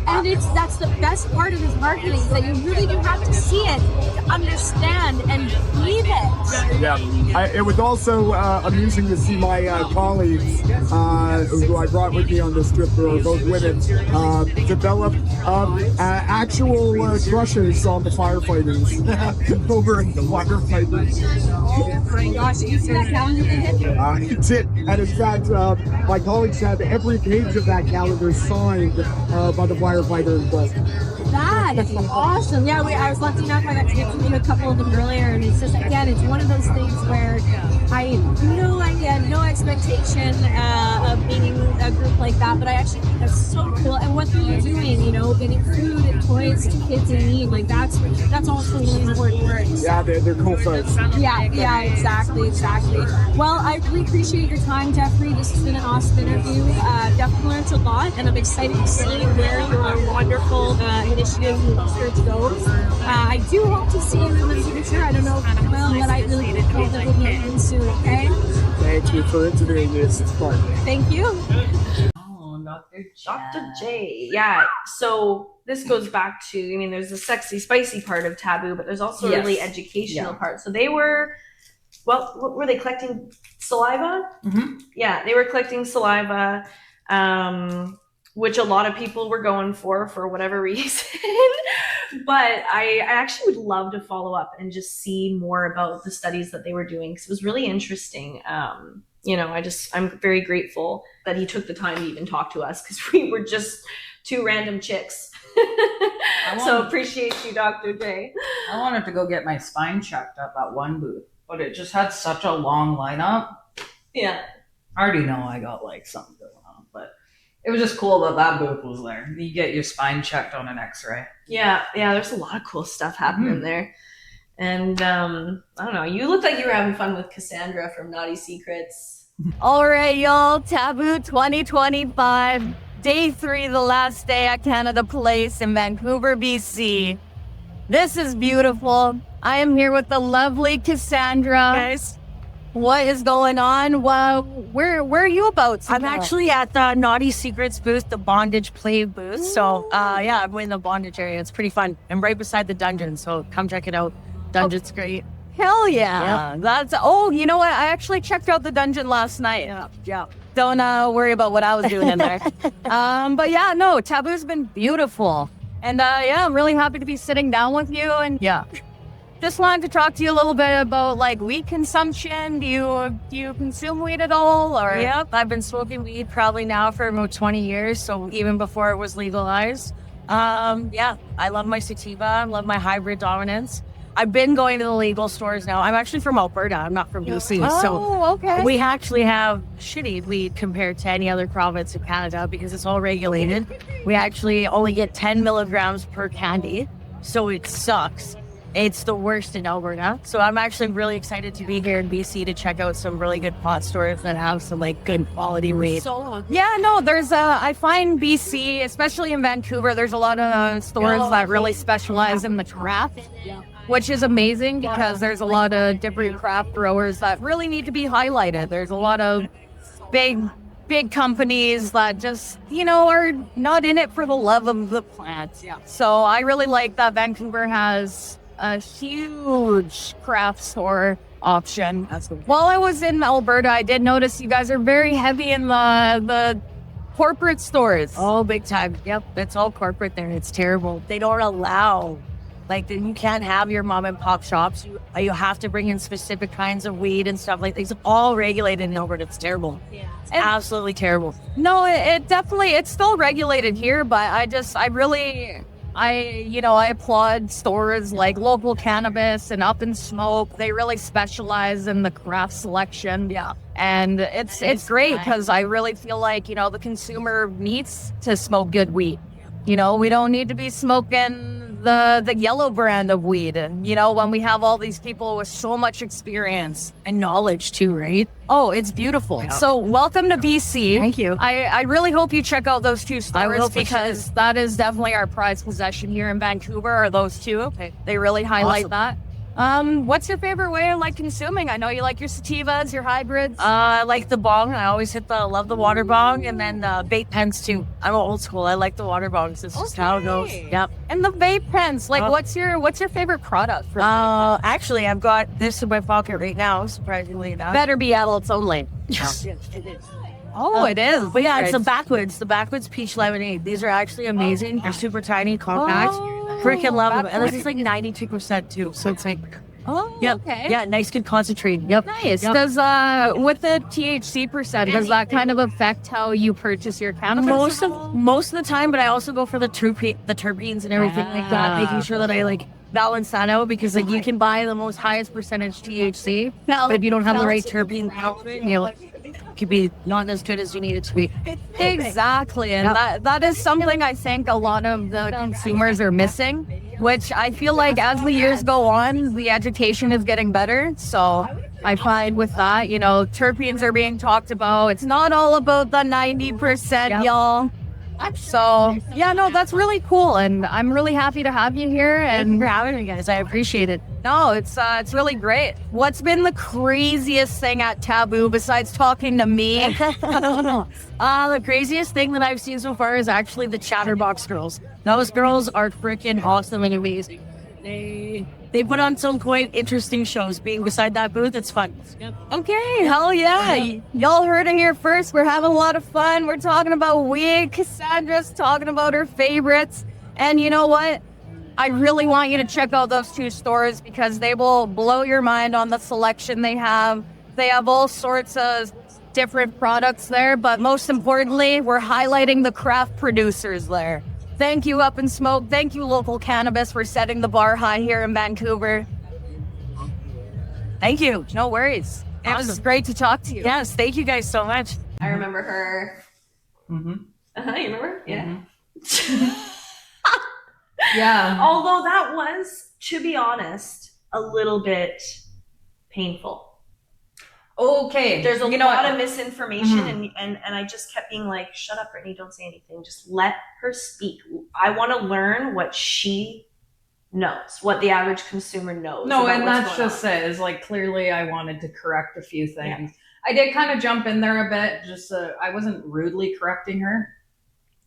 Speaker 1: And that's the best part of this marketing, is that you really do have to see it to understand and believe it.
Speaker 10: Yeah, it was also amusing to see my colleagues, who I brought with me on this trip, who are both women, develop actual crushes on the firefighters over in the firefighters.
Speaker 1: Oh my gosh, did you see that calendar they hit?
Speaker 10: I did, and in fact, my colleagues had every page of that calendar signed by the firefighter in question.
Speaker 1: That is awesome. Yeah, I was lucky enough, I got to get to meet a couple of them earlier, and it's just, again, it's one of those things where I had no expectation of being a group like that, but I actually think that's so cool. And what they're doing, getting food and toys to kids in need, like that's also really important work.
Speaker 10: Yeah, they're cool folks.
Speaker 1: Yeah, exactly. Well, I really appreciate your time, Jeffrey. This has been an awesome interview. Definitely learned a lot, and I'm excited to see where your wonderful initiative and research goes. I do hope to see you in the future. I don't know if I will, but I really hope that we'll be in soon, okay?
Speaker 10: Thank you for interviewing me. It's fun.
Speaker 1: Thank you.
Speaker 5: Dr. J. Yeah. So this goes back to, there's the sexy, spicy part of Taboo, but there's also a really educational part. So they were, what were they collecting? Saliva?
Speaker 2: Mm-hmm.
Speaker 5: Yeah, they were collecting saliva, which a lot of people were going for whatever reason. But I actually would love to follow up and just see more about the studies that they were doing, because it was really interesting. I'm very grateful that he took the time to even talk to us, because we were just two random chicks. So appreciate you, Dr. J.
Speaker 2: I wanted to go get my spine checked at that one booth, but it just had such a long lineup.
Speaker 5: Yeah.
Speaker 2: I already know I got something going on, but it was just cool that booth was there. You get your spine checked on an x-ray.
Speaker 5: Yeah, there's a lot of cool stuff happening there. And I don't know, you looked like you were having fun with Cassandra from Naughty Secrets.
Speaker 11: All right, y'all, Taboo 2025, day 3, the last day at Canada Place in Vancouver, BC. This is beautiful. I am here with the lovely Cassandra.
Speaker 6: Guys.
Speaker 11: What is going on? Well, where are you about?
Speaker 12: I'm actually at the Naughty Secrets booth, the bondage play booth. So, yeah, I'm in the bondage area. It's pretty fun. I'm right beside the dungeon, so come check it out. Dungeon's great.
Speaker 11: Hell yeah. That's, oh, you know what? I actually checked out the dungeon last night.
Speaker 12: Yeah.
Speaker 11: Don't worry about what I was doing in there. But yeah, no, Taboo's been beautiful. And yeah, I'm really happy to be sitting down with you. And
Speaker 12: Yeah.
Speaker 11: just wanted to talk to you a little bit about like weed consumption. Do you consume weed at all? Or
Speaker 12: Yep. I've been smoking weed probably now for about 20 years. So even before it was legalized. Yeah, I love my sativa. I love my hybrid dominance. I've been going to the legal stores now. I'm actually from Alberta. I'm not from BC.
Speaker 11: Oh, okay.
Speaker 12: We actually have shitty weed compared to any other province in Canada because it's all regulated. We actually only get 10 milligrams per candy. So it sucks. It's the worst in Alberta. So I'm actually really excited to be here in BC to check out some really good pot stores that have some like good quality weed.
Speaker 11: Yeah, no, there's I find BC, especially in Vancouver, there's a lot of stores that really specialize in the craft, which is amazing because there's a lot of different craft growers that really need to be highlighted. There's a lot of big companies that just, are not in it for the love of the plant.
Speaker 12: Yeah.
Speaker 11: So I really like that Vancouver has a huge craft store option. While I was in Alberta, I did notice you guys are very heavy in the corporate stores.
Speaker 12: Oh, big time. Yep. It's all corporate there. It's terrible. They don't allow, like, you can't have your mom and pop shops. You have to bring in specific kinds of weed and stuff like that. It's all regulated in Alberta. It's terrible. Yeah. It's absolutely terrible.
Speaker 11: No, it definitely, it's still regulated here, but I applaud stores like Local Cannabis and Up in Smoke. They really specialize in the craft selection.
Speaker 12: Yeah.
Speaker 11: And it's great because I really feel like, the consumer needs to smoke good weed. We don't need to be smoking the yellow brand of weed. And, when we have all these people with so much experience
Speaker 12: And knowledge too, right?
Speaker 11: Oh, it's beautiful.
Speaker 12: Yeah.
Speaker 11: So welcome to BC.
Speaker 12: Thank you.
Speaker 11: I really hope you check out those two stores.
Speaker 12: I will, for
Speaker 11: because that is definitely our prized possession here in Vancouver are those two.
Speaker 12: Okay.
Speaker 11: They really highlight
Speaker 12: Awesome.
Speaker 11: that. What's your favorite way of consuming? I know you like your sativas, your hybrids.
Speaker 12: I like the bong. I always love the water bong, and then vape pens too. I'm old school. I like the water bongs. It's just how it goes. Yep.
Speaker 11: And the vape pens. What's your favorite product?
Speaker 12: Actually, I've got this in my pocket right now. Surprisingly enough.
Speaker 11: Better be adults only.
Speaker 12: Yes, it is.
Speaker 11: Oh, it is.
Speaker 12: But yeah, it's
Speaker 11: Great.
Speaker 12: the backwoods peach lemonade. These are actually amazing. They're super tiny, compact. Freaking love them. And this is like 92% too. So it's like,
Speaker 11: Oh,
Speaker 12: yep.
Speaker 11: okay.
Speaker 12: Yeah, nice, good concentrate. Yep.
Speaker 11: Nice.
Speaker 12: Yep.
Speaker 11: Does with the THC percent, does that kind of affect how you purchase your cannabis?
Speaker 12: Most of the time, but I also go for the terpenes and everything like that, making sure that I balance that out because you can buy the most highest percentage THC, but if you don't have the right terpene powder, it could be not as good as you need it to be.
Speaker 11: Exactly, and that is something I think a lot of the consumers are missing, which I feel like as the years go on, the education is getting better. So I find with that, terpenes are being talked about. It's not all about the 90%, y'all. So yeah, no, that's really cool, and I'm really happy to have you here. And
Speaker 12: for having me, guys. I appreciate it.
Speaker 11: no, it's really great. What's been the craziest thing at Taboo besides talking to me?
Speaker 12: The craziest thing that I've seen so far is actually the Chatterbox girls. Those girls are freaking awesome and amazing. They put on some quite interesting shows. Being beside that booth, it's fun. Yep.
Speaker 11: Okay, hell yeah. Y'all heard it here first. We're having a lot of fun. We're talking about weed. Cassandra's talking about her favorites. And you know what? I really want you to check out those two stores because they will blow your mind on the selection they have. They have all sorts of different products there, but most importantly, we're highlighting the craft producers there. Thank you, Up in Smoke. Thank you, Local Cannabis, for setting the bar high here in Vancouver.
Speaker 12: Thank you.
Speaker 11: No worries. It was
Speaker 12: Awesome.
Speaker 11: great to talk to you.
Speaker 12: Yes, thank you guys so much.
Speaker 5: I remember her.
Speaker 9: Mm-hmm.
Speaker 5: You remember? Yeah.
Speaker 9: Yeah.
Speaker 5: Although that was, to be honest, a little bit painful.
Speaker 9: Okay.
Speaker 5: There's a
Speaker 9: You know
Speaker 5: lot
Speaker 9: what?
Speaker 5: of misinformation,
Speaker 9: Mhm.
Speaker 5: and I just kept being like, "Shut up, Brittany! Don't say anything. Just let her speak. I want to learn what she knows, what the average consumer knows.
Speaker 2: No,
Speaker 5: about
Speaker 2: and
Speaker 5: what's
Speaker 2: that's
Speaker 5: going
Speaker 2: just
Speaker 5: on.
Speaker 2: it. Is like clearly I wanted to correct a few things. I did kind of jump in there a bit. Just I wasn't rudely correcting her,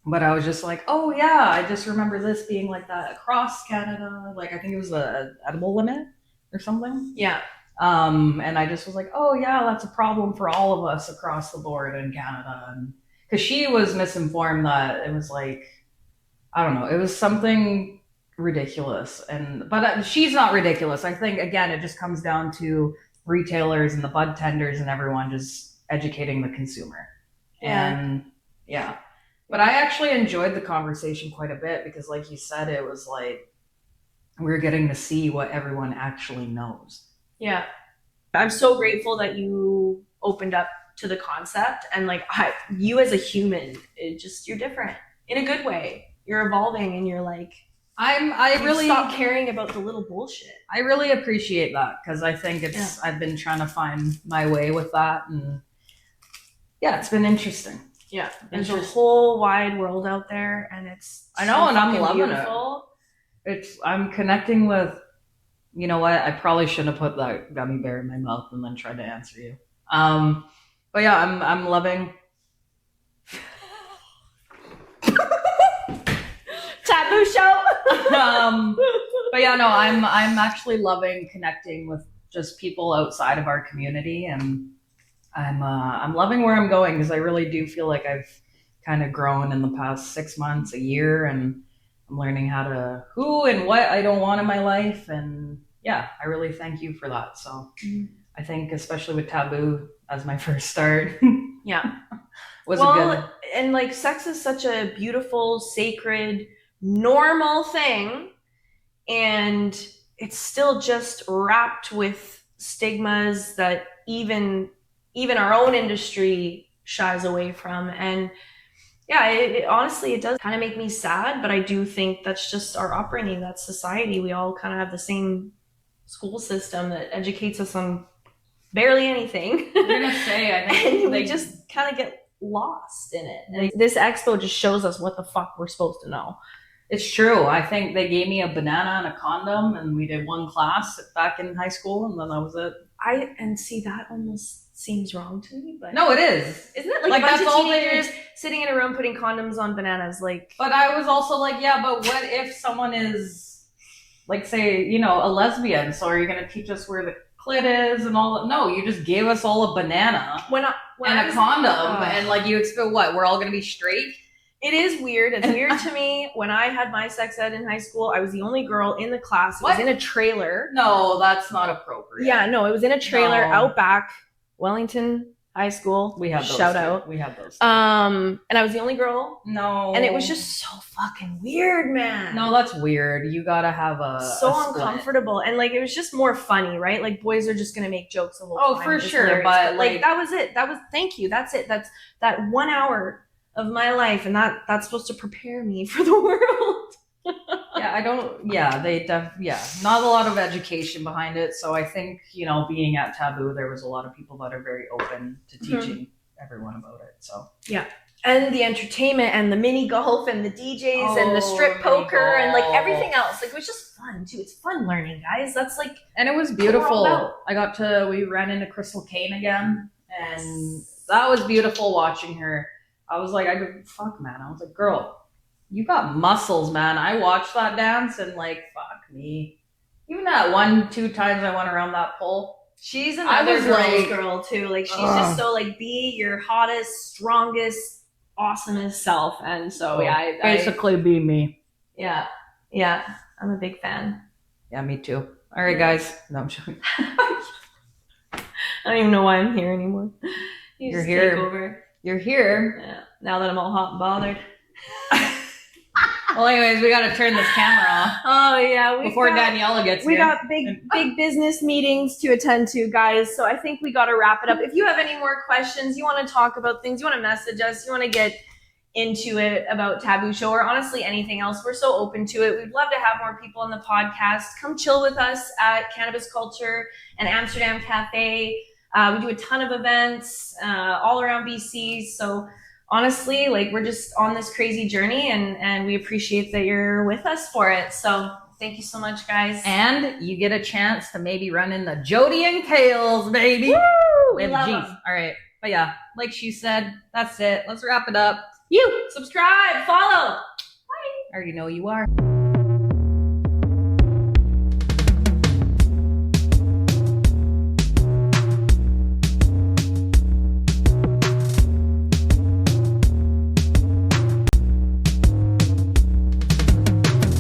Speaker 2: but I was just like, oh yeah, I just remember this being like that across Canada. Like I think it was a edible limit or something.
Speaker 5: Yeah.
Speaker 2: And I just was like, oh yeah, that's a problem for all of us across the board in Canada. And because she was misinformed that it was like, I don't know, it was something ridiculous. But she's not ridiculous. I think again, it just comes down to retailers and the bud tenders and everyone just educating the consumer.
Speaker 5: Yeah.
Speaker 2: And yeah. But I actually enjoyed the conversation quite a bit because like you said, it was like we're getting to see what everyone actually knows.
Speaker 5: Yeah. I'm so grateful that you opened up to the concept, and like you as a human, you're different in a good way. You're evolving, and you're like,
Speaker 2: I really
Speaker 5: stop caring about the little bullshit.
Speaker 2: I really appreciate that because I think I've been trying to find my way with that, and yeah, it's been interesting.
Speaker 5: Yeah, there's a whole wide world out there, and it's
Speaker 2: I know, and I'm
Speaker 5: fucking
Speaker 2: loving
Speaker 5: beautiful.
Speaker 2: I'm connecting with. You know what? I probably shouldn't have put that gummy bear in my mouth and then tried to answer you. But yeah, I'm loving.
Speaker 5: Taboo show.
Speaker 2: But yeah, no, I'm actually loving connecting with just people outside of our community, and I'm loving where I'm going because I really do feel like I've kind of grown in the past 6 months, a year, and I'm learning who and what I don't want in my life. And yeah, I really thank you for that. So I think especially with Taboo as my first start.
Speaker 5: Yeah.
Speaker 2: was a good.
Speaker 5: And like sex is such a beautiful, sacred, normal thing. And it's still just wrapped with stigmas that even our own industry shies away from. And yeah, honestly, it does kind of make me sad, but I do think that's just our upbringing. That's society. We all kind of have the same school system that educates us on barely anything.
Speaker 2: You're gonna say, I think,
Speaker 5: and we just kind of get lost in it. And this expo just shows us what the fuck we're supposed to know.
Speaker 2: It's true. I think they gave me a banana and a condom, and we did one class back in high school, and then that was it.
Speaker 5: And see, that almost seems wrong to me, but
Speaker 2: no, it is.
Speaker 5: Isn't it like a bunch of teenagers sitting in a room putting condoms on bananas? Like,
Speaker 2: but I was also like, yeah, but what if someone is, like, say, a lesbian? So are you going to teach us where the clit is and all that? No, you just gave us all a banana and a condom, and like you expect what? We're all going to be straight?
Speaker 5: It is weird. It's weird to me. When I had my sex ed in high school, I was the only girl in the class. It was in a trailer.
Speaker 2: No, that's not appropriate.
Speaker 5: Yeah, no, it was in a trailer out back, Wellington High School.
Speaker 2: We have those.
Speaker 5: Shout out.
Speaker 2: We have those.
Speaker 5: And I was the only girl.
Speaker 2: No.
Speaker 5: And it was just so fucking weird, man.
Speaker 2: No, that's weird. You gotta have a
Speaker 5: uncomfortable. And like it was just more funny, right? Like boys are just gonna make jokes the whole time.
Speaker 2: Oh, for sure. But
Speaker 5: like that was it. Thank you. That's it. That's that 1 hour of my life, and that's supposed to prepare me for the world.
Speaker 2: Not a lot of education behind it. So I think, being at Taboo, there was a lot of people that are very open to teaching everyone about it. So
Speaker 5: yeah. And the entertainment and the mini golf and the DJs and the strip poker and like everything else. Like it was just fun too. It's fun learning, guys. That's like,
Speaker 2: and it was beautiful. We ran into Crystal Kane again, and that was beautiful watching her. I was like, fuck, man. I was like, girl, you got muscles, man. I watched that dance and like, fuck me. Even that 1-2 times I went around that pole.
Speaker 5: She's another girl too. Like she's just so like, be your hottest, strongest, awesomest self. And so I
Speaker 2: basically be me.
Speaker 5: Yeah. I'm a big fan.
Speaker 2: Yeah, me too. All right, guys. No, I'm joking.
Speaker 5: I don't even know why I'm here anymore.
Speaker 2: You're here.
Speaker 5: Take over.
Speaker 2: You're here.
Speaker 5: Yeah. Now that I'm all hot and bothered.
Speaker 2: Well, anyways, we got to turn this camera off.
Speaker 5: Oh, yeah.
Speaker 2: Before Daniela gets here.
Speaker 5: We got big business meetings to attend to, guys. So I think we got to wrap it up. If you have any more questions, you want to talk about things, you want to message us, you want to get into it about Taboo Show or honestly anything else, we're so open to it. We'd love to have more people on the podcast. Come chill with us at Cannabis Culture and Amsterdam Cafe. We do a ton of events all around BC. So honestly, like we're just on this crazy journey and we appreciate that you're with us for it. So Thank you so much, guys.
Speaker 2: And you get a chance to maybe run in the Jody and Kales, baby.
Speaker 5: Woo! We
Speaker 2: With
Speaker 5: love
Speaker 2: G's.
Speaker 5: them.
Speaker 2: All right. But yeah, like she said, that's it. Let's wrap it up.
Speaker 5: You subscribe, follow.
Speaker 2: I already know you are.